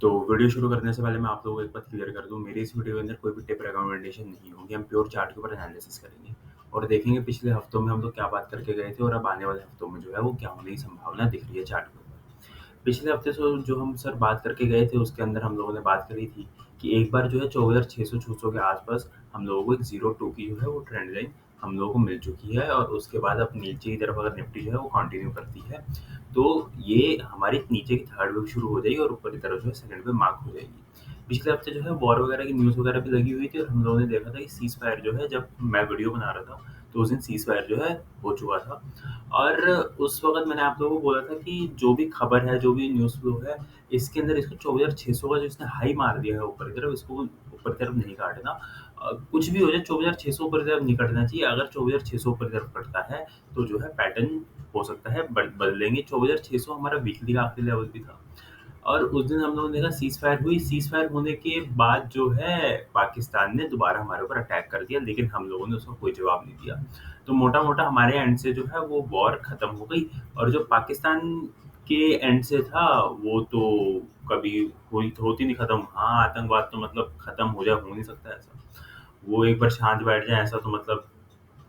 तो वीडियो शुरू करने से पहले मैं आप लोगों को एक बात क्लियर कर दूँ, मेरी इस वीडियो के अंदर कोई भी टिप रिकमेंडेशन नहीं होगी, हम प्योर चार्ट के ऊपर एनालिसिस करेंगे और देखेंगे पिछले हफ्तों में हम लोग क्या बात करके गए थे और अब आने वाले हफ्तों में जो है वो क्या होने की संभावना दिख रही है चार्ट के ऊपर। पिछले हफ्ते से जो हम सर बात करके गए थे उसके अंदर हम लोगों ने बात करी थी कि एक बार जो है 24,600 के आसपास हम लोगों को एक 0-2 की जो है वो ट्रेंड लाइन हम लोगों को मिल चुकी है और उसके बाद अब नीचे की तरफ अगर निफ्टी जो है वो कंटिन्यू करती है, तो ये हमारी नीचे की थर्ड वेव शुरू हो जाएगी और ऊपर की तरफ जो है सेकंड वेव मार्क हो जाएगी। पिछले हफ्ते जो है वॉर वगैरह की न्यूज़ वगैरह भी लगी हुई थी और हम लोगों ने देखा था कि सीज़ फायर जो है जब मैं वीडियो बना रहा था, तो उस दिन सीज़ फायर जो है हो चुका था। और उस वक़्त मैंने आप लोगों को बोला था कि जो भी खबर है, जो भी न्यूज़ फ्लो है, इसके अंदर इसको 24,600 का जो इसने हाई मार दिया है ऊपर की तरफ, इसको ऊपर की तरफ नहीं काटना। कुछ भी हो जाए 24,600 ऊपर की तरफ नहीं कटना चाहिए। अगर 24,600 ऊपर की तरफ कटता है, तो जो है पैटर्न हो सकता है बदलेंगे। 24,600 हमारा वीकली का आखिरी लेवल भी था। और उस दिन हम लोगों ने देखा सीज़ फायर हुई, सीज़ फायर होने के बाद जो है पाकिस्तान ने दोबारा हमारे ऊपर अटैक कर दिया, लेकिन हम लोगों ने उसका कोई जवाब नहीं दिया। तो मोटा-मोटा हमारे एंड से जो है वो वॉर खत्म हो गई और जो पाकिस्तान के एंड से था वो तो कभी होती नहीं खत्म। हाँ, आतंकवाद तो मतलब खत्म हो जाए, हो नहीं सकता ऐसा। वो एक बार शांत बैठ जाए ऐसा तो मतलब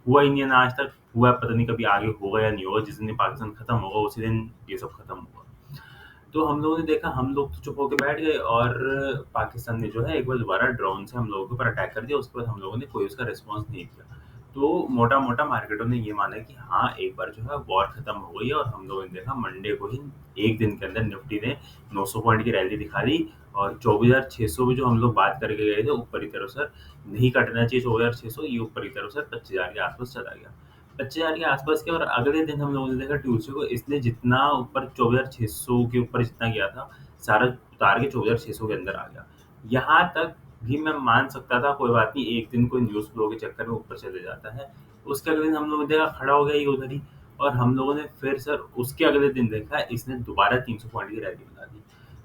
हुआ ही नहीं है ना आज तक, हुआ है पता नहीं कभी आगे होगा या नहीं होगा, जिस दिन ये पाकिस्तान खत्म होगा उसी दिन ये सब खत्म होगा। तो हम लोगों ने देखा, हम लोग तो चुप होके बैठ गए और पाकिस्तान ने जो है एक बार दोबारा ड्रोन से हम लोगों के ऊपर अटैक कर दिया, उसके बाद हम लोगों ने कोई उसका रिस्पॉन्स नहीं किया। तो मोटा-मोटा मार्केटों ने ये माना कि हाँ, एक बार जो है वॉर खत्म हो गई है और हम लोगों ने देखा मंडे को ही 1 दिन के अंदर निफ्टी ने 900 पॉइंट की रैली दिखा दी और 24,600 भी जो हम लोग बात करके गए थे ऊपर की तरफ सर नहीं कटना चाहिए 24,600, ये ऊपर की तरफ सर 25,000 के आस-पास चला गया। 25,000 के आस-पास के और अगले दिन हम लोगों ने देखा ट्यूसडे को इसने जितना ऊपर 24,600 के ऊपर जितना गया था, सारा उतार के 24,600 के अंदर आ गया। यहाँ तक भी मैं मान सकता था कोई बात नहीं, एक दिन कोई न्यूज़ फ्लो के चक्कर में ऊपर चले जाता है। उसके अगले दिन हम लोगों ने देखा खड़ा हो गया ये उधर ही और हम लोगों ने फिर सर उसके अगले दिन देखा इसने दोबारा 300 पॉइंट की रैली बना दी।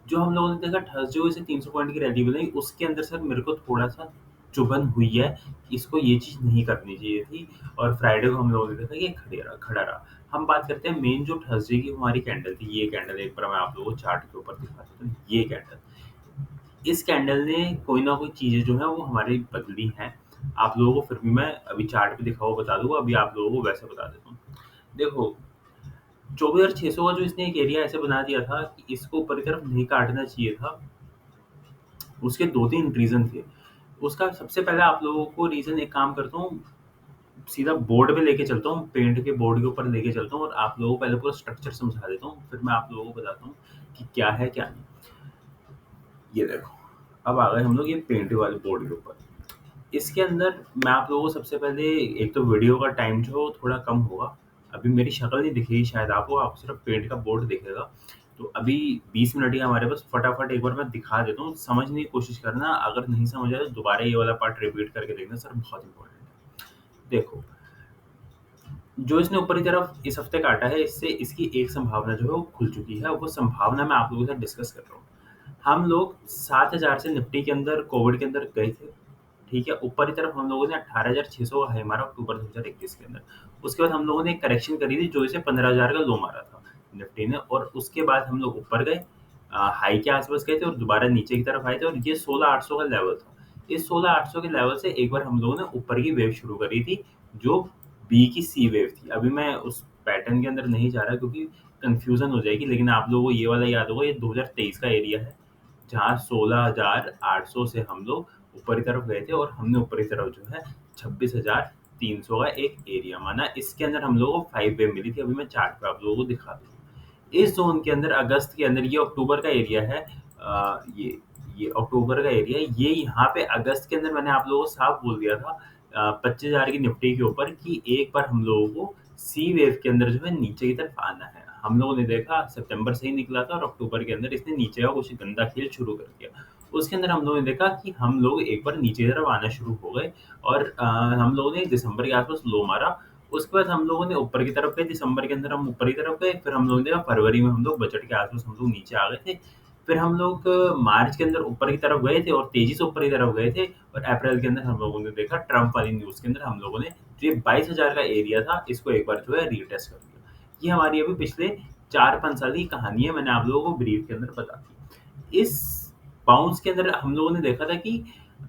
जो हम लोगों ने देखा थर्सडे को इसे 300 पॉइंट की रैली बनाई, उसके अंदर सर मेरे को थोड़ा-सा चुभन हुई है कि इसको ये चीज़ नहीं करनी चाहिए थी और फ्राइडे को हम लोगों ने देखा कि ये खड़ा रहा। हम बात करते हैं मेन जो थर्सडे की हमारी कैंडल थी, ये कैंडल एक बार मैं आप लोगों को चार्ट के ऊपर दिखा देता हूँ, ये कैंडल। इस कैंडल ने कोई ना कोई चीज़ें जो हैं वो हमारी बदली हैं। आप लोगों को फिर भी मैं अभी चार्ट पे दिखा हुआ बता दूँगा, अभी आप लोगों को वैसे बता देता हूँ। देखो, 24,600 का जो इसने एक एरिया ऐसे बना दिया था कि इसको ऊपर की तरफ नहीं काटना चाहिए था, उसके 2-3 रीज़न थे। उसका सबसे पहला आप लोगों को रीज़न एक काम करता हूँ, सीधा बोर्ड पे लेके चलता हूँ, पेंट के बोर्ड के ऊपर लेके चलता हूँ और आप लोगों को पहले पूरा स्ट्रक्चर समझा देता हूँ, फिर मैं आप लोगों को बताता हूँ कि क्या है, क्या नहीं। ये देखो, अब आ गए हम लोग ये पेंट वाले बोर्ड के ऊपर। इसके अंदर मैं आप लोगों को सबसे पहले एक तो वीडियो का टाइम जो थोड़ा कम होगा। अभी मेरी शक्ल नहीं दिखेगी शायद आपको सिर्फ़ पेंट का बोर्ड दिखेगा। तो अभी 20 मिनट ही हमारे पास, फटाफट एक बार मैं दिखा देता हूँ, समझने की कोशिश करना, अगर नहीं समझ आया तो दोबारा ये वाला पार्ट रिपीट करके देखना सर, बहुत इम्पोर्टेंट है। देखो, जो इसने ऊपर की तरफ इस हफ्ते काटा है, इससे इसकी एक संभावना जो है वो खुल चुकी है, वो संभावना मैं आप लोगों के साथ डिस्कस कर रहा हूँ। हम लोग 7,000 से निफ्टी के अंदर कोविड के अंदर गए थे, ठीक है? ऊपर की तरफ हम लोगों ने 18,600 का हाई मारा अक्टूबर 2021 के अंदर। उसके बाद हम लोगों ने एक करेक्शन करी थी जो इसे 15,000 का लो मारा था निफ्टी ने और उसके बाद हम लोग ऊपर गए, हाई के आस-पास गए थे और दोबारा नीचे की तरफ आए थे और ये 16,800 का लेवल था। इस 16,800 के लेवल से एक बार हम लोगों ने ऊपर की वेव शुरू करी थी, जो बी की सी वेव थी। अभी मैं उस पैटर्न के अंदर नहीं जा रहा क्योंकि कन्फ्यूज़न हो जाएगी, लेकिन आप लोगों को ये वाला याद होगा, ये 2023 का एरिया है, जहाँ 16,800 से हम लोग ऊपर की तरफ गए थे और हमने ऊपर की तरफ जो है 26,300 का एक एरिया माना। इसके अंदर हम लोगों को 5 वेव मिली थी, अभी मैं चार्ट पे आप लोगों को दिखा दूँ। इस ज़ोन के अंदर अगस्त के अंदर, ये अक्टूबर का एरिया है, ये अक्टूबर का एरिया है, ये यहाँ पे अगस्त के अंदर मैंने आप लोगों को साफ बोल दिया था 25,000 की निफ्टी के ऊपर कि एक बार हम लोगों को सी वेव के अंदर जो है नीचे की तरफ आना है। हम लोगों ने देखा सितंबर से ही निकला था और अक्टूबर के अंदर इसने नीचे का कुछ गंदा खेल शुरू कर दिया। उसके अंदर हम लोगों ने देखा कि हम लोग एक बार नीचे की तरफ आना शुरू हो गए और हम लोगों ने दिसंबर के आस-पास लो मारा। उसके बाद हम लोगों ने ऊपर की तरफ गए, दिसंबर के अंदर हम ऊपर की तरफ गए, फिर हम लोगों ने देखा फरवरी में हम लोग बजट के आस-पास हम लोग नीचे आ गए थे। फिर हम लोग मार्च के अंदर ऊपर की तरफ गए थे और तेज़ी से ऊपर की तरफ गए थे और अप्रैल के अंदर हम लोगों ने देखा ट्रम्प वाली न्यूज़ के अंदर हम लोगों ने जो ये 22,000 का एरिया था, इसको एक बार जो है रीटेस्ट कर दिया। ये हमारी अभी पिछले 4-5 साल की कहानी है, मैंने आप लोगों को ब्रीफ के अंदर बता दी। इस बाउंस के अंदर हम लोगों ने देखा था कि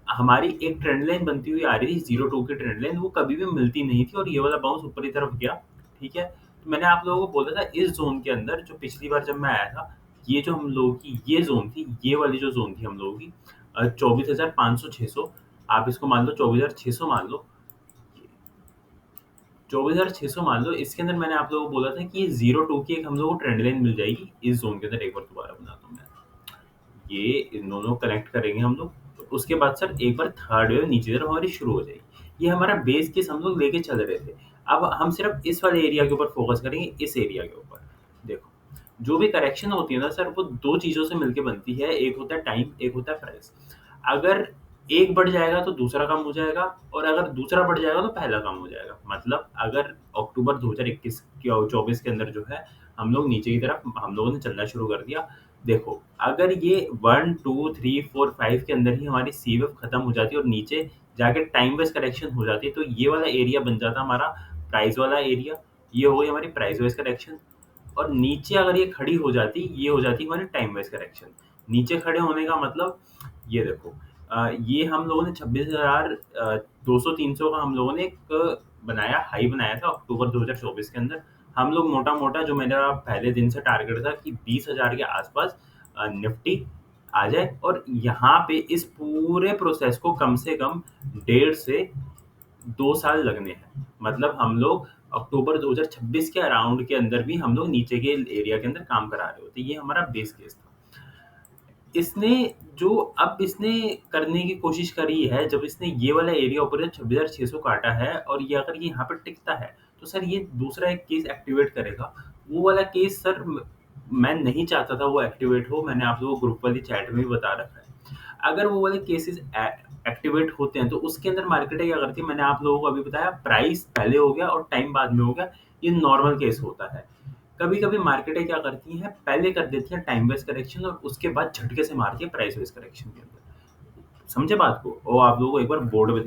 हमारी एक ट्रेंड लाइन बनती हुई आ रही थी, 0-2 की ट्रेंड लाइन, वो कभी भी मिलती नहीं थी और ये वाला बाउंस ऊपर की तरफ गया, ठीक है? तो मैंने आप लोगों को बोला था इस ज़ोन के अंदर जो पिछली बार जब मैं आया था, ये जो हम लोगों की ये ज़ोन थी, ये वाली जो ज़ोन थी हम लोगों की 24,500-600, आप इसको मान लो 24,600 मान लो, 24,600 मान लो, इसके अंदर मैंने आप लोगों को बोला था कि 0-2 की एक हम लोगों को ट्रेंड लाइन मिल जाएगी, इस ज़ोन के अंदर एक बार दोबारा बनाता हूँ मैं। ये इन दोनों को कनेक्ट करेंगे हम लोग, तो उसके बाद सर एक बार थर्ड वेव नीचे की तरफ हमारी शुरू हो जाएगी। ये हमारा बेस केस हम लोग लेके चल रहे थे। अब हम सिर्फ इस वाले एरिया के ऊपर फोकस करेंगे, इस एरिया के ऊपर। देखो, जो भी करेक्शन होती है ना सर, वो 2 चीज़ों से मिलके बनती है, एक होता है टाइम, एक होता है प्राइस। अगर एक बढ़ जाएगा तो दूसरा कम हो जाएगा और अगर दूसरा बढ़ जाएगा तो पहला कम हो जाएगा। मतलब अगर अक्टूबर 2021 या 24 के अंदर जो है, हम लोग नीचे की तरफ हम लोगों ने चलना शुरू कर दिया। देखो, अगर ये 1, 2, 3, 4, 5 के अंदर ही हमारी सी-वेव खत्म हो जाती है और नीचे जाके टाइम वेज़ करेक्शन हो जाती है, तो ये वाला एरिया बन जाता हमारा प्राइस वाला एरिया। ये हो गई हमारी प्राइस वेज़ करेक्शन और नीचे अगर ये खड़ी हो जाती, ये हो जाती हमारी टाइम वेज़ करेक्शन। नीचे खड़े होने का मतलब ये देखो, ये हम लोगों ने 26,200-300 का हम लोगों ने एक बनाया, हाई बनाया था अक्टूबर 2024 के अंदर। हम लोग मोटा-मोटा जो मेरा पहले दिन से टारगेट था कि 20,000 के आस-पास निफ्टी आ जाए और यहाँ पे इस पूरे प्रोसेस को कम से कम 1.5 से 2 साल लगने हैं। मतलब हम लोग अक्टूबर 2026 के अराउंड के अंदर भी हम लोग नीचे के एरिया के अंदर काम करा रहे होते। ये हमारा बेस केस था। इसने जो अब इसने करने की कोशिश करी है, जब इसने ये वाला एरिया ऊपर 26,600 काटा है और ये अगर ये यहाँ पे टिकता है, तो सर ये दूसरा एक केस एक्टिवेट करेगा। वो वाला केस सर मैं नहीं चाहता था वो एक्टिवेट हो, मैंने आप लोगों को ग्रुप वाली चैट में भी बता रखा है। अगर वो वाले केसेस एक्टिवेट होते हैं, तो उसके अंदर मार्केटें क्या करती है, मैंने आप लोगों को अभी बताया, प्राइस पहले हो गया और टाइम बाद में हो गया, ये नॉर्मल केस होता है। कभी-कभी मार्केटें क्या करती हैं, पहले कर देती हैं टाइम बेस्ड करेक्शन और उसके बाद झटके से मारती है प्राइस बेस्ड करेक्शन के अंदर। समझे बात को? और आप लोगों को एक बार बोर्ड पे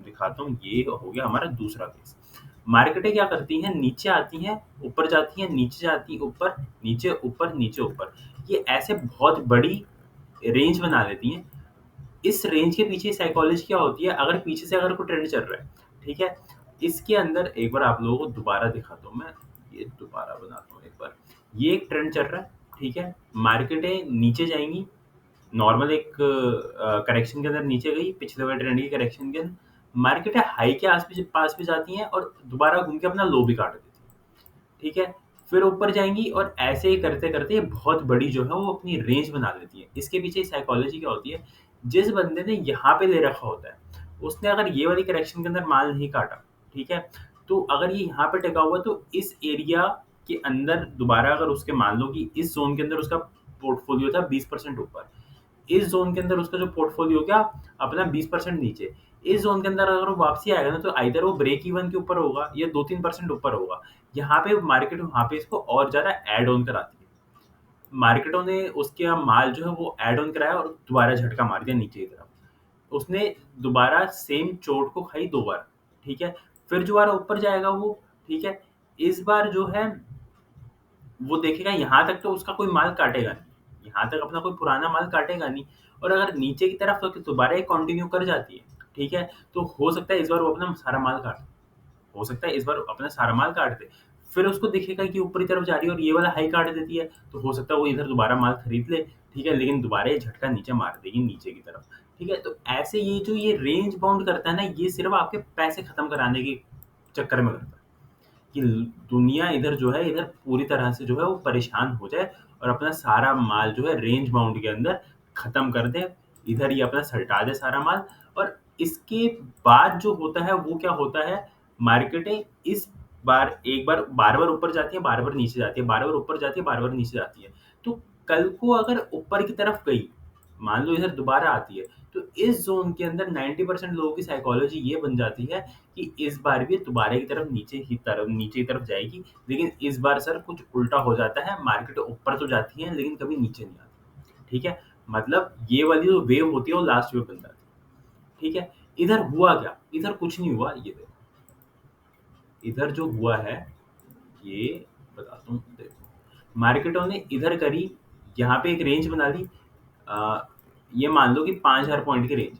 दिखाता हूँ, ये हो गया हमारा दूसरा केस। मार्केटें क्या करती हैं, नीचे आती हैं, ऊपर जाती हैं, नीचे जाती हैं, ऊपर, नीचे, ऊपर, नीचे, ऊपर। ये ऐसे बहुत बड़ी रेंज बना लेती हैं। इस रेंज के पीछे साइकोलॉजी क्या होती है, अगर पीछे से अगर कोई ट्रेंड चल रहा है, ठीक है? इसके अंदर एक बार आप लोगों को दोबारा दिखाता हूँ मैं, ये दोबारा बनाता हूँ एक बार। ये एक ट्रेंड चल रहा है, ठीक है? मार्केटें नीचे जाएँगी, नॉर्मल एक करेक्शन के अंदर नीचे गई, पिछले वाले ट्रेंड की करेक्शन के अंदर। मार्केटें हाई के पास भी जाती हैं और दोबारा घूम के अपना लो भी काट देती हैं। ठीक है? फिर ऊपर जाएँगी और ऐसे ही करते-करते ये बहुत बड़ी जो है वो अपनी रेंज बना लेती है। इसके पीछे साइकोलॉजी क्या होती है, जिस बंदे ने यहाँ पे ले रखा होता है, उसने अगर ये वाली करेक्शन के अंदर माल नहीं काटा, ठीक है? तो अगर ये यहाँ पे टिका हुआ है तो इस एरिया के अंदर दोबारा अगर उसके मान लो कि इस ज़ोन के अंदर उसका पोर्टफोलियो था 20% ऊपर, इस ज़ोन के अंदर उसका जो पोर्टफोलियो क्या अपना 20% नीचे। इस ज़ोन के अंदर अगर वो वापसी आएगा ना तो आइदर वो ब्रेक इवन के ऊपर होगा या 2-3% ऊपर होगा। यहाँ पे मार्केट वहाँ पे इसको और ज़्यादा ऐड ऑन कराती है। मार्केटों ने उसके माल जो है वो ऐड ऑन कराया और दोबारा झटका मार दिया नीचे की तरफ। उसने दोबारा सेम चोट को खाई 2 बार, ठीक है? फिर दोबारा ऊपर जाएगा वो, ठीक है? इस बार जो है वो देखेगा यहाँ तक तो उसका कोई माल काटेगा नहीं। यहाँ तक अपना कोई पुराना माल काटेगा नहीं और अगर नीचे की तरफ तो दोबारा ये कंटिन्यू कर जाती है, ठीक है? तो हो सकता है इस बार वो अपना सारा माल काट दे। हो सकता है इस बार अपना सारा माल काट दे। फिर उसको दिखेगा कि ऊपर की तरफ जा रही है और ये वाला हाई काट देती है, तो हो सकता है वो इधर दोबारा माल खरीद ले, ठीक है? लेकिन दोबारा ये झटका नीचे मार देगी नीचे की तरफ, ठीक है? तो ऐसे ये जो ये रेंज बाउंड करता है ना, ये सिर्फ़ आपके पैसे खत्म कराने के चक्कर में करता है। कि दुनिया इधर जो है इधर पूरी तरह से जो है वो परेशान हो जाए और अपना सारा माल जो है रेंज बाउंड के अंदर खत्म कर दे। इधर ये अपना सल्टा दे सारा माल और इसके बाद जो होता है वो क्या होता है, मार्केटें इस बार एक बार बार-बार ऊपर जाती है, बार-बार नीचे जाती है, बार-बार ऊपर जाती है, बार-बार नीचे जाती है। तो कल को अगर ऊपर की तरफ गई, मान लो इधर दोबारा आती है, तो इस ज़ोन के अंदर 90% लोगों की साइकोलॉजी ये बन जाती है कि इस बार भी दोबारा की तरफ नीचे की तरफ जाएगी, लेकिन इस बार सर कुछ उल्टा हो जाता है, मार्केट ऊपर तो जाती है लेकिन कभी नीचे नहीं आती, ठीक है? मतलब ये वाली जो वेव होती है वो लास्ट वेव बन जाती है, ठीक है? इधर हुआ क्या? इधर कुछ नहीं हुआ, ये देखो, इधर जो हुआ है, ये बताता हूँ देखो, मार्केटों ने इधर करी, यहाँ पे एक रेंज बना ली, ये मान लो कि 5,000 पॉइंट की रेंज,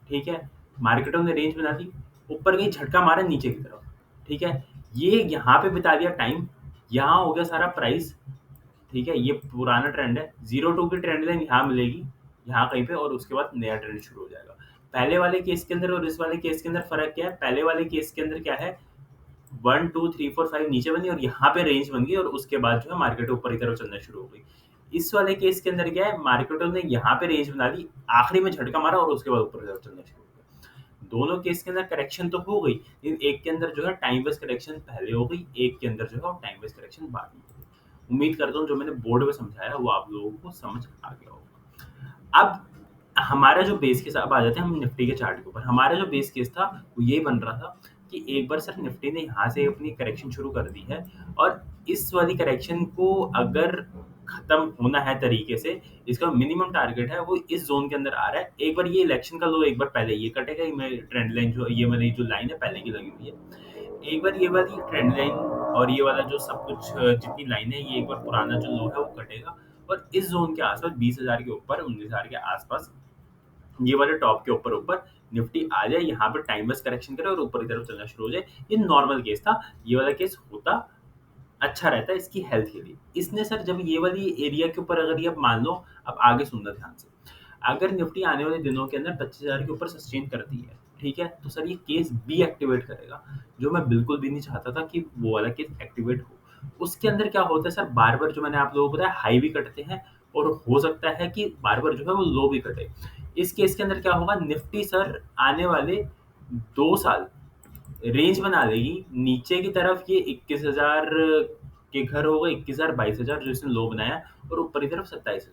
ठीक है? मार्केटों ने रेंज बना दी, ऊपर गई झटका मारा नीचे की तरफ, ठीक है? ये यहाँ पे बिता दिया टाइम, यहाँ हो गया सारा प्राइस, ठीक है? ये पुराना ट्रेंड है, 0-2 की ट्रेंड लाइन यहाँ मिलेगी, यहाँ कहीं पे, और उसके बाद नया ट्रेंड शुरू हो जाएगा। पहले वाले केस के अंदर और इस वाले केस के अंदर फ़र्क क्या है? पहले वाले केस के अंदर क्या है, 1, 2, 3, 4, 5 नीचे बनी और यहाँ पे रेंज बन गई और उसके बाद जो है मार्केट ऊपर की तरफ चलना शुरू हो गई। इस वाले केस के अंदर क्या है, मार्केटों ने यहाँ पे रेंज बना दी, आखिरी में झटका मारा और उसके बाद ऊपर की तरफ चलना शुरू हो गया। दोनों केस के अंदर करेक्शन तो हो गई, लेकिन एक के अंदर जो है टाइम बेस्ड करेक्शन पहले हो गई, एक के अंदर जो है टाइम बेस्ड करेक्शन बाद में हो गई। उम्मीद करता हूँ जो मैंने बोर्ड में समझाया वो आप लोगों को समझ आ गया होगा। अब हमारा जो बेस केस, अब आ जाते हैं हम निफ्टी के चार्ट के ऊपर। हमारा जो बेस केस था वो ये बन रहा था कि एक बार सर निफ्टी ने यहाँ से अपनी करेक्शन शुरू कर दी है और इस वाली करेक्शन को अगर खत्म होना है तरीके से, इसका मिनिमम टारगेट है वो इस जोन के अंदर आ रहा है। एक बार ये इलेक्शन का लो, एक बार पहले ये कटेगा, ये ट्रेंड लाइन जो ये वाली जो लाइन है पहले की लगी हुई है, एक बार ये वाली ट्रेंड लाइन और ये वाला जो सब कुछ जितनी लाइन है, ये एक बार पुराना जो लो है वो कटेगा और इस जोन के आसपास 20,000 के ऊपर, 19,000 के आसपास ये वाले टॉप के ऊपर ऊपर निफ्टी आ जाए, यहाँ पे टाइमलेस करेक्शन करे और ऊपर की तरफ चलना शुरू हो जाए। ये नॉर्मल केस था, ये वाला केस होता अच्छा रहता है इसकी हेल्थ के लिए। इसने सर जब ये वाली एरिया के ऊपर अगर ये अब मान लो, अब आगे सुनना ध्यान से, अगर निफ्टी आने वाले दिनों के अंदर 25,000 के ऊपर सस्टेन करती है, ठीक है, तो सर ये केस बी एक्टिवेट करेगा, जो मैं बिल्कुल भी नहीं चाहता था कि वो वाला केस एक्टिवेट हो। उसके अंदर क्या होता है सर, बार बार जो मैंने आप लोगों को बताया हाई भी कटते हैं और हो सकता है कि बार बार जो है वो लो भी कटे। इस केस के अंदर क्या होगा, निफ्टी सर आने वाले 2 साल रेंज बना लेगी नीचे की तरफ, ये 21,000 के घर हो गए, 21,000 22,000 जो इसने लो बनाया, और ऊपर की तरफ 27,000,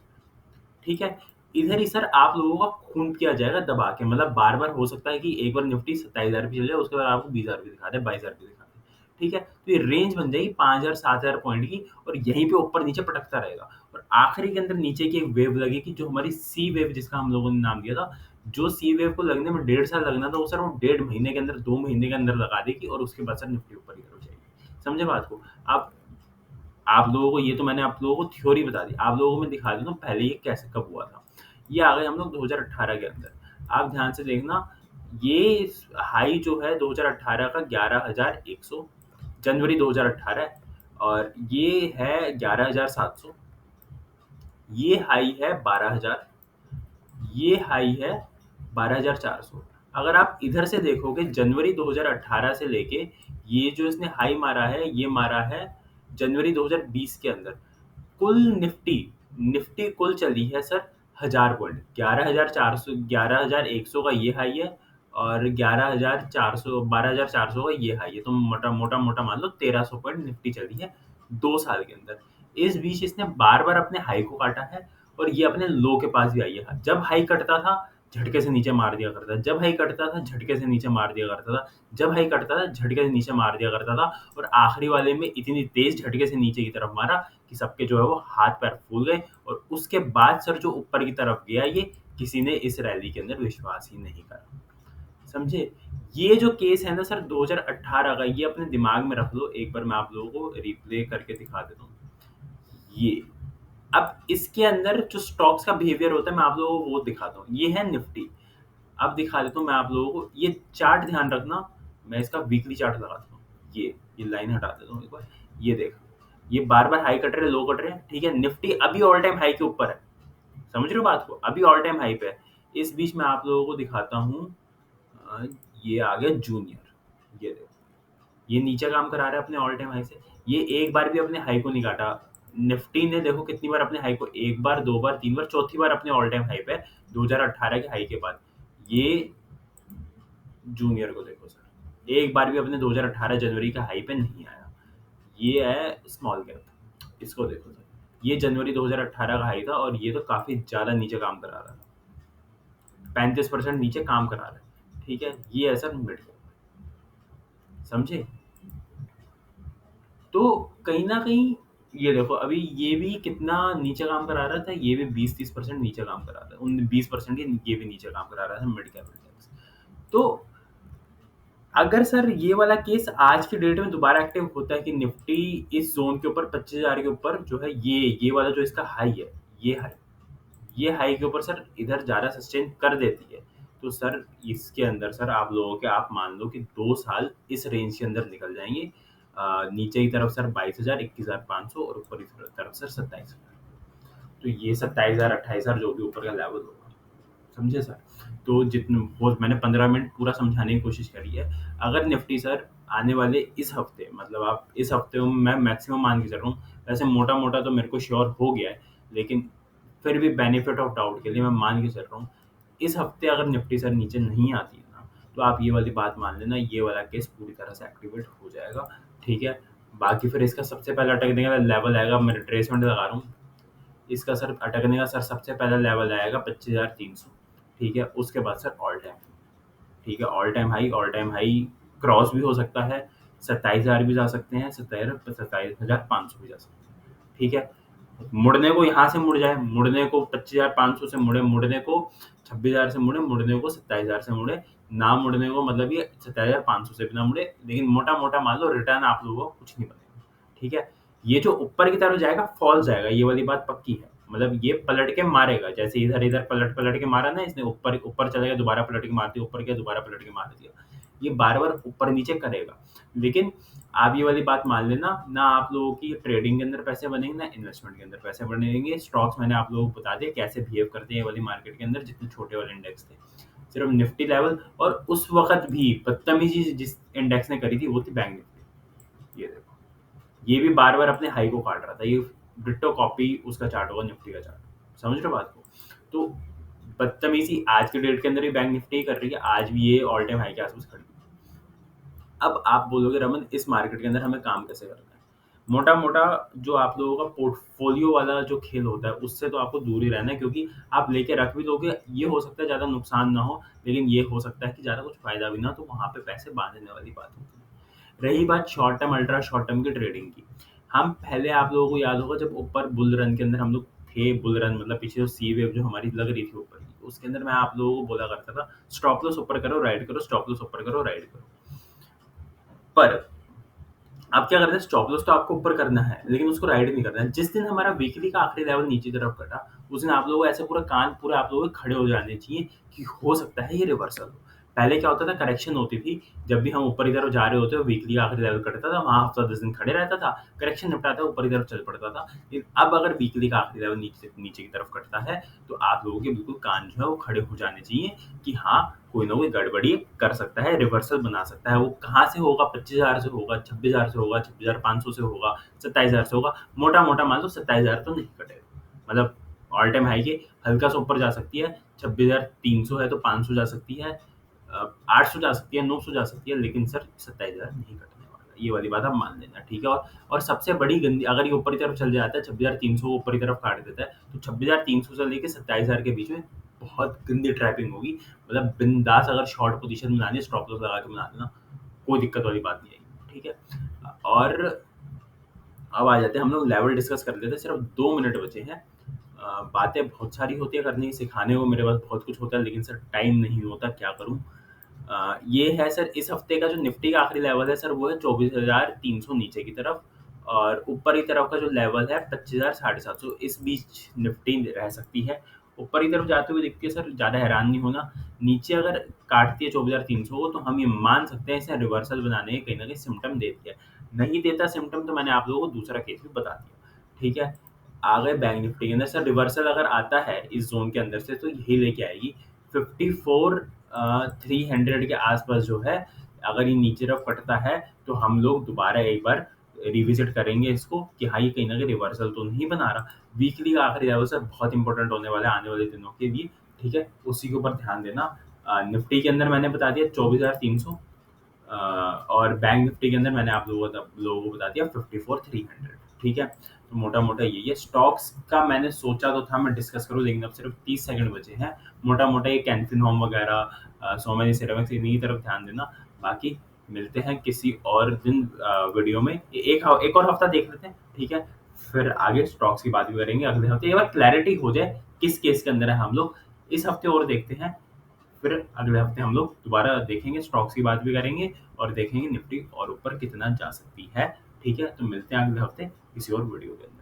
ठीक है? इधर ही सर आप लोगों का खून किया जाएगा दबा के, मतलब बार-बार हो सकता है कि एक बार निफ्टी 27,000 पे चले जाए, उसके बाद आपको 20,000 पे दिखा दे, 22,000 पे दिखा दे, ठीक है? तो ये रेंज बन जाएगी 5,000 7,000 पॉइंट की और यहीं पे ऊपर-नीचे पटकता रहेगा और आखिरी के अंदर नीचे की एक वेव लगेगी जो हमारी सी वेव, जिसका हम लोगों ने नाम दिया था। जो सी वेव को लगने में 1.5 साल लगना था, वो सर वो 1.5 महीने के अंदर, 2 महीने के अंदर लगा देगी और उसके बाद सर निफ्टी ऊपर की तरफ जाएगी। समझे बात को? आप लोगों को, ये तो मैंने आप लोगों को थ्योरी बता दी, आप लोगों को मैं दिखा देता हूँ पहले ये कैसे कब हुआ था। ये आ गए हम लोग 2018 के अंदर। आप ध्यान से देखना, ये हाई जो है 2018 का 11,100 जनवरी 2018, और ये है 11,700, ये हाई है 12,000, ये हाई है 12,400। अगर आप इधर से देखोगे जनवरी 2018 से लेके ये जो इसने हाई मारा है, ये मारा है जनवरी 2020 के अंदर। कुल निफ्टी निफ्टी कुल चली है सर 1000 पॉइंट, 11,400, 11,100 का ये हाई है और 11,400, 12,400 का ये हाई है, तो मोटा मोटा मोटा मान लो 1,300 पॉइंट निफ्टी चली है 2 साल के अंदर। इस बीच इसने बार बार अपने हाई को काटा है और ये अपने लो के पास भी आई है। जब हाई कटता था झटके से नीचे मार दिया करता था, जब हाई कटता था झटके से नीचे मार दिया करता था, जब हाई कटता था झटके से नीचे मार दिया करता था, और आखिरी वाले में इतनी तेज झटके से नीचे की तरफ मारा कि सबके जो है वो हाथ पैर फूल गए और उसके बाद सर जो ऊपर की तरफ गया, ये किसी ने इस रैली के अंदर विश्वास ही नहीं करा। समझे? ये जो केस है ना सर 2018 का, ये अपने दिमाग में रख लो, एक बार मैं आप लोगों को रिप्ले करके दिखा देता हूँ। ये अब इसके अंदर जो स्टॉक्स का बिहेवियर होता है मैं आप लोगों को वो दिखाता हूँ। ये है निफ्टी। अब दिखा देता हूँ मैं आप लोगों को, ये चार्ट ध्यान रखना, मैं इसका वीकली चार्ट लगाता हूँ। ये लाइन हटा देता हूँ एक बार। ये देखो, ये बार-बार हाई कट रहे, लो कट रहे हैं, ठीक है? निफ्टी अभी ऑल टाइम हाई के ऊपर है। समझ रहे हो बात को? अभी ऑल टाइम हाई पे है। इस बीच मैं आप लोगों को दिखाता हूँ, अ, ये आ गया जूनियर। ये देखो, ये नीचे काम करा रहा है अपने ऑल टाइम हाई से। ये एक बार भी अपने हाई को नहीं काटा। निफ्टी ने देखो कितनी बार अपने हाई को, 1 बार, 2 बार, 3 बार, चौथी बार अपने ऑल टाइम हाई पे है 2018 के हाई के बाद। ये जूनियर को देखो सर, एक बार भी अपने 2018 जनवरी का हाई पे नहीं आया। ये है स्मॉल कैप, इसको देखो सर, ये जनवरी 2018 का हाई था और ये तो काफ़ी ज़्यादा नीचे काम करा रहा था, 35% नीचे काम करा रहा है, ठीक है? ये है सर मिड कैप, समझे? तो कहीं न कहीं ये देखो, अभी ये भी कितना नीचे काम करा रहा था, ये भी 20-30% नीचे काम करा रहा था। उन 20% ये भी नीचे काम करा रहा था मिड कैप इंडेक्स। तो अगर सर ये वाला केस आज की डेट में दोबारा एक्टिव होता है कि निफ्टी इस ज़ोन के ऊपर 25,000 के ऊपर जो है, ये वाला जो इसका हाई है, ये हाई, ये हाई के ऊपर सर इधर ज़्यादा सस्टेन कर देती है। तो सर इसके अंदर सर आप लोगों के आप मान लो कि 2 साल इस रेंज के अंदर निकल जाएँगे। नीचे की तरफ सर 22,000, 21,500 और ऊपर की तरफ सर 27,000। तो ये 27,000, 28,000 जो भी ऊपर का लेवल होगा, समझे सर? तो जितने वो मैंने 15 मिनट पूरा समझाने की कोशिश करी है। अगर निफ्टी सर आने वाले इस हफ्ते, मतलब आप इस हफ्ते में मैं मैक्सिमम मान के चल रहा हूँ, वैसे मोटा-मोटा तो मेरे को श्योर हो गया है, लेकिन फिर भी बेनिफिट ऑफ डाउट के लिए मैं मान के चल रहा हूँ, इस हफ्ते अगर निफ्टी सर नीचे नहीं आती है ना, तो आप ये वाली बात मान लेना, ये वाला केस पूरी तरह से एक्टिवेट हो जाएगा, ठीक है? बाकी फिर इसका सबसे पहला अटकने का लेवल आएगा, मैं रिट्रेसमेंट लगा रहा हूँ, इसका सर अटकने का सर सबसे पहला लेवल आएगा 25,300, ठीक है? उसके बाद सर ऑल टाइम, ठीक है? ऑल टाइम हाई क्रॉस भी हो सकता है, 27,000 भी जा सकते हैं, 27,500 भी जा सकते हैं, ठीक है? मुड़ने को यहाँ से मुड़ जाए, मुड़ने को 25,500 से मुड़े, मुड़ने को 26,000 से मुड़े, मुड़ने को 27,000 से मुड़े, ना मुड़ने को मतलब ये 27,500 से भी ना मुड़े, लेकिन मोटा-मोटा मान लो रिटर्न आप लोगों को कुछ नहीं बनेगा, ठीक है? ये जो ऊपर की तरफ जाएगा फॉल जाएगा, ये वाली बात पक्की है। मतलब ये पलट के मारेगा, जैसे इधर-इधर पलट-पलट के मारा ना इसने, ऊपर ऊपर चला गया, दोबारा पलट के मार दिया, ऊपर गया, दोबारा पलट के मार दिया। ये बार-बार ऊपर-नीचे करेगा। लेकिन आप ये वाली बात मान लेना, ना आप लोगों की ट्रेडिंग के अंदर पैसे बनेंगे, ना इन्वेस्टमेंट के अंदर पैसे बनेंगे। स्टॉक्स मैंने आप लोगों को बता दिया कैसे बिहेव करते हैं ये वाली मार्केट के अंदर, जितने छोटे वाले इंडेक्स थे। सिर्फ निफ्टी लेवल, और उस वक़्त भी बदतमीज़ी जिस इंडेक्स ने करी थी वो थी बैंक निफ्टी। ये देखो, ये भी बार-बार अपने हाई को काट रहा था। ये डिट्टो कॉपी उसका चार्ट होगा, निफ्टी का चार्ट। समझ रहे हो बात को? तो बदतमीज़ी आज के डेट के अंदर भी बैंक निफ्टी ही कर रही है। आज भी ये ऑल टाइम हाई के आस-पास खड़ी है। अब आप बोलोगे रमन इस मार्केट के अंदर हमें काम कैसे करना है? मोटा-मोटा जो आप लोगों का पोर्टफोलियो वाला जो खेल होता है, उससे तो आपको दूर ही रहना है, क्योंकि आप लेके रख भी लोगे, ये हो सकता है ज़्यादा नुकसान ना हो, लेकिन ये हो सकता है कि ज़्यादा कुछ फ़ायदा भी ना हो, तो वहाँ पे पैसे बाँधने वाली बात होती है। रही बात short term, ultra short term की ट्रेडिंग की, हम पहले आप लोगों को याद होगा जब ऊपर बुल रन के अंदर हम लोग थे, बुल रन मतलब पीछे जो सी वेव जो हमारी लग रही थी ऊपर की, उसके अंदर मैं आप लोगों को बोला करता था, स्टॉप लॉस ऊपर करो, राइड करो, स्टॉप लॉस ऊपर करो, राइड करो। पर आप क्या करते हैं, स्टॉप लॉस तो आपको ऊपर करना है, लेकिन उसको राइड नहीं करना है। जिस दिन हमारा वीकली का आखिरी लेवल नीचे की तरफ कटा, उस दिन आप लोगों को ऐसे पूरा कान पूरे आप लोगों के खड़े हो जाने चाहिए कि हो सकता है ये रिवर्सल हो। पहले क्या होता था, करेक्शन होती थी, जब भी हम ऊपर की तरफ जा रहे होते, वीकली का आखिरी लेवल कटता था, वहाँ हफ्ता 10 दिन खड़े रहता था, करेक्शन निपटाता, ऊपर की तरफ चल पड़ता था। लेकिन अब अगर वीकली का आखिरी लेवल नीचे नीचे की तरफ कटता है, तो आप लोगों के बिल्कुल कान जो है वो खड़े हो जाने चाहिए कि हाँ, कोई ना कोई गड़बड़ी कर सकता है, रिवर्सल बना सकता है। वो कहाँ से होगा, 25,000 से होगा, 26,000 से होगा, 26,500 से होगा, 27,000 से होगा। मोटा-मोटा मान लो 27,000 तो नहीं कटेगा। मतलब ऑल टाइम हाई के हल्का सा ऊपर जा सकती है, 26,300 है तो 500 जा सकती है, 800 जा सकती है, 900 जा सकती है, लेकिन सर 27,000 नहीं कटने वाला। ये वाली बात आप मान लेना, ठीक है? और सबसे बड़ी गंदी, अगर ये ऊपर की तरफ चल जाता है, 26,300 ऊपर की तरफ काट देता है, तो 26,300 से लेके 27,000 के बीच में बहुत गंदी ट्रैपिंग होगी। मतलब बिंदास अगर शॉर्ट पोजीशन बनानी है, स्टॉप लॉस लगा के बना लेना, कोई दिक्कत वाली बात नहीं आएगी, ठीक है? और अब आ जाते हैं, हम लोग लेवल डिस्कस कर लेते हैं, सिर्फ 2 मिनट बचे हैं। बातें बहुत सारी होती है करने की, सिखाने को मेरे पास बहुत कुछ होता है, लेकिन सर टाइम नहीं होता, क्या करूँ? ये है सर इस हफ्ते का जो निफ्टी का आखिरी लेवल है सर, वो है 24,300 नीचे की तरफ, और ऊपर की तरफ का जो लेवल है 25,750, इस बीच निफ्टी रह सकती है। ऊपर की तरफ जाते हुए दिखती है सर, ज़्यादा हैरान नहीं होना। नीचे अगर काटती है 24,300 को, तो हम ये मान सकते हैं इसे रिवर्सल बनाने के कहीं न कहीं सिम्पटम देती है। नहीं देता सिम्पटम, तो मैंने आप लोगों को दूसरा केस भी बता दिया, ठीक है? आ गए बैंक निफ्टी के अंदर, सर रिवर्सल अगर आता है इस ज़ोन के अंदर से, तो यही लेके आएगी 54 300 के आस-पास जो है, अगर ये नीचे तरफ कटता है, तो हम लोग दोबारा एक बार रिविज़िट करेंगे इसको कि हाँ, ये कहीं न कहीं रिवर्सल तो नहीं बना रहा। वीकली का आखिरी लेवल सर बहुत इम्पोर्टेंट होने वाला है आने वाले दिनों के लिए, ठीक है? उसी के ऊपर ध्यान देना। निफ्टी के अंदर मैंने बता दिया 24,300, और बैंक निफ्टी के अंदर मैंने आप लोगों को बता दिया 54,300, ठीक है? तो मोटा-मोटा यही है। स्टॉक्स का मैंने सोचा तो था मैं डिस्कस करूँ, लेकिन अब सिर्फ 30 सेकंड बचे हैं। मोटा-मोटा ये कैनफिन होम वगैरह, सोमानी सिरेमिक्स, इन्हीं की तरफ ध्यान देना। बाकी मिलते हैं किसी और दिन वीडियो में। एक और हफ्ता देख लेते हैं, ठीक है? फिर आगे स्टॉक्स की बात भी करेंगे अगले हफ्ते। एक बार क्लैरिटी हो जाए किस केस के अंदर है हम लोग, इस हफ्ते और देखते हैं। फिर अगले हफ्ते हम लोग दोबारा देखेंगे, स्टॉक्स की बात भी करेंगे और देखेंगे निफ्टी और ऊपर कितना जा सकती है, ठीक है? तो मिलते हैं अगले हफ्ते किसी और वीडियो के अंदर।